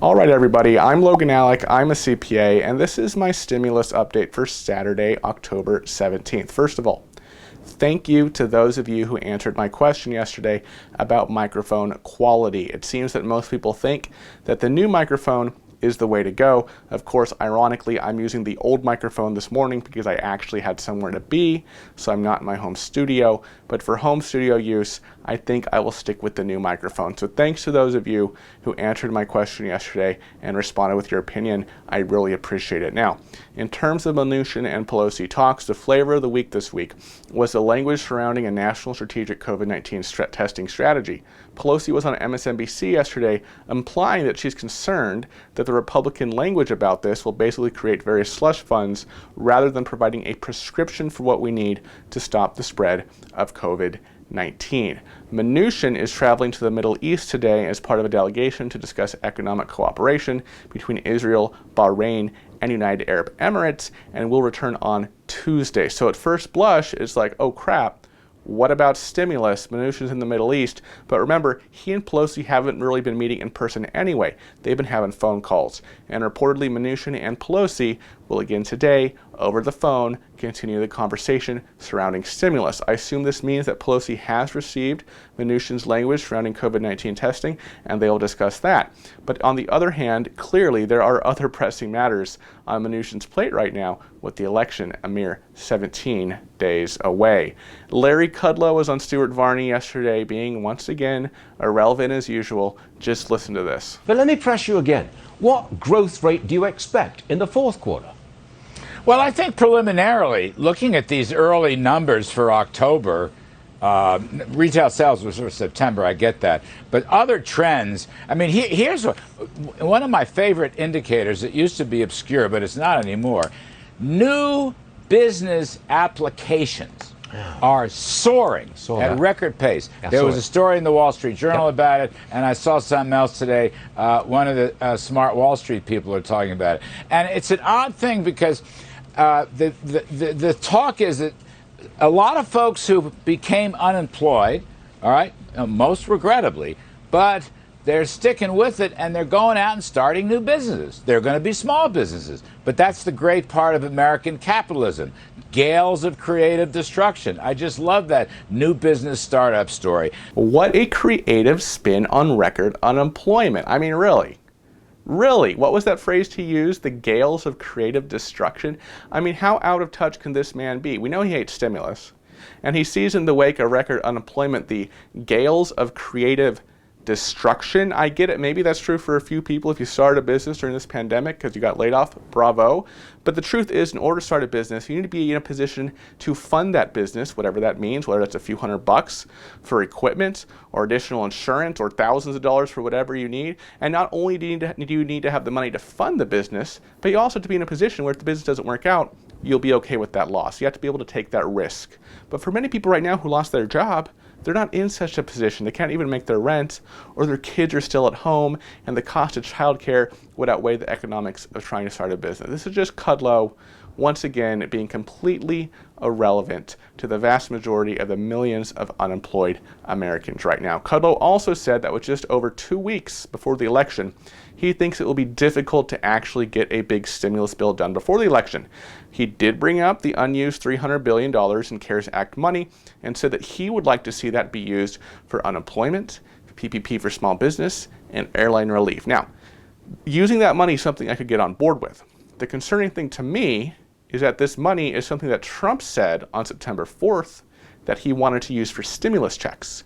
All right, everybody, I'm Logan Alec, I'm a CPA, and this is my stimulus update for Saturday, October 17th. First of all, thank you to those of you who answered my question yesterday about microphone quality. It seems that most people think that the new microphone is the way to go. Of course, ironically, I'm using the old microphone this morning because I actually had somewhere to be, so I'm not in my home studio. But for home studio use, I think I will stick with the new microphone. So thanks to those of you who answered my question yesterday and responded with your opinion. I really appreciate it. Now, in terms of Mnuchin and Pelosi talks, the flavor of the week this week was the language surrounding a national strategic COVID-19 testing strategy. Pelosi was on MSNBC yesterday implying that she's concerned that the Republican language about this will basically create various slush funds rather than providing a prescription for what we need to stop the spread of COVID-19. Mnuchin is traveling to the Middle East today as part of a delegation to discuss economic cooperation between Israel, Bahrain, and United Arab Emirates, and will return on Tuesday. So at first blush, it's like, oh crap, what about stimulus? Mnuchin's in the Middle East. But remember, he and Pelosi haven't really been meeting in person anyway. They've been having phone calls. And reportedly, Mnuchin and Pelosi will again today, over the phone, continue the conversation surrounding stimulus. I assume this means that Pelosi has received Mnuchin's language surrounding COVID-19 testing, and they will discuss that. But on the other hand, clearly there are other pressing matters on Mnuchin's plate right now, with the election a mere 17 days away. Larry Kudlow was on Stuart Varney yesterday, being once again irrelevant as usual. Just listen to this. But let me press you again. What growth rate do you expect in the fourth quarter? Well, I think preliminarily, looking at these early numbers for October, retail sales was for September, I get that. But other trends, I mean, here's one of my favorite indicators. It used to be obscure, but it's not anymore. New business applications are soaring at record pace. There was a story in the Wall Street Journal about it, and I saw something else today. One of the smart Wall Street people are talking about it. And it's an odd thing because the talk is that a lot of folks who became unemployed, all right, most regrettably, but they're sticking with it and they're going out and starting new businesses. They're going to be small businesses. But that's the great part of American capitalism. Gales of creative destruction. I just love that new business startup story. What a creative spin on record unemployment. I mean, really? Really? What was that phrase he used? The gales of creative destruction? I mean, how out of touch can this man be? We know he hates stimulus. And he sees in the wake of record unemployment the gales of creative destruction. I get it. Maybe that's true for a few people. If you started a business during this pandemic because you got laid off, bravo. But the truth is, in order to start a business, you need to be in a position to fund that business, whatever that means, whether that's a few $100 for equipment or additional insurance or thousands of dollars for whatever you need. And not only do you need to have the money to fund the business, but you also have to be in a position where if the business doesn't work out, you'll be okay with that loss. You have to be able to take that risk. But for many people right now who lost their job, they're not in such a position. They can't even make their rent, or their kids are still at home, and the cost of childcare would outweigh the economics of trying to start a business. This is just Kudlow, once again, being completely irrelevant to the vast majority of the millions of unemployed Americans right now. Kudlow also said that with just over 2 weeks before the election, he thinks it will be difficult to actually get a big stimulus bill done before the election. He did bring up the unused $300 billion in CARES Act money and said that he would like to see that be used for unemployment, PPP for small business, and airline relief. Now, using that money is something I could get on board with. The concerning thing to me is that this money is something that Trump said on September 4th that he wanted to use for stimulus checks.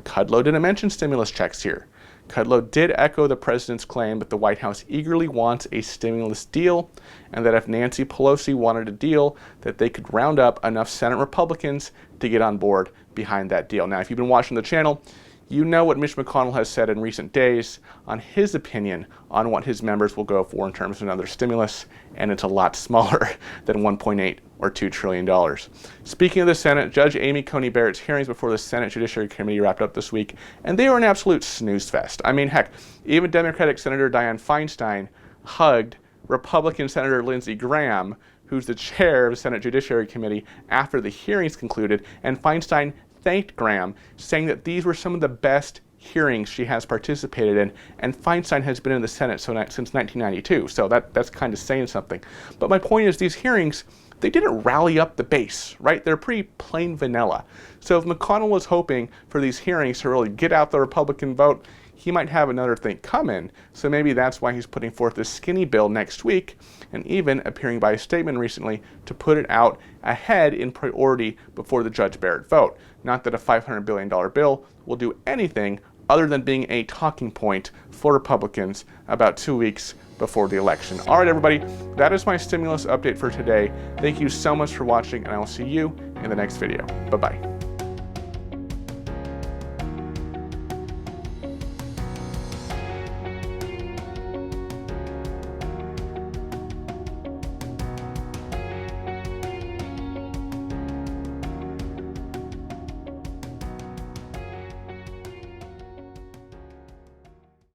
Kudlow didn't mention stimulus checks here. Kudlow did echo the president's claim that the White House eagerly wants a stimulus deal, and that if Nancy Pelosi wanted a deal, that they could round up enough Senate Republicans to get on board behind that deal. Now, if you've been watching the channel, you know what Mitch McConnell has said in recent days on his opinion on what his members will go for in terms of another stimulus, and it's a lot smaller than $1.8 or $2 trillion. Speaking of the Senate, Judge Amy Coney Barrett's hearings before the Senate Judiciary Committee wrapped up this week, and they were an absolute snooze fest. I mean, heck, even Democratic Senator Dianne Feinstein hugged Republican Senator Lindsey Graham, who's the chair of the Senate Judiciary Committee, after the hearings concluded, and Feinstein thanked Graham, saying that these were some of the best hearings she has participated in, and Feinstein has been in the Senate since 1992, so that's kind of saying something. But my point is, these hearings, they didn't rally up the base, right? They're pretty plain vanilla. So if McConnell was hoping for these hearings to really get out the Republican vote, he might have another thing coming. So maybe that's why he's putting forth this skinny bill next week, and even appearing by a statement recently to put it out ahead in priority before the Judge Barrett vote. Not that a $500 billion bill will do anything other than being a talking point for Republicans about 2 weeks before the election. All right, everybody, that is my stimulus update for today. Thank you so much for watching, and I will see you in the next video. Bye-bye.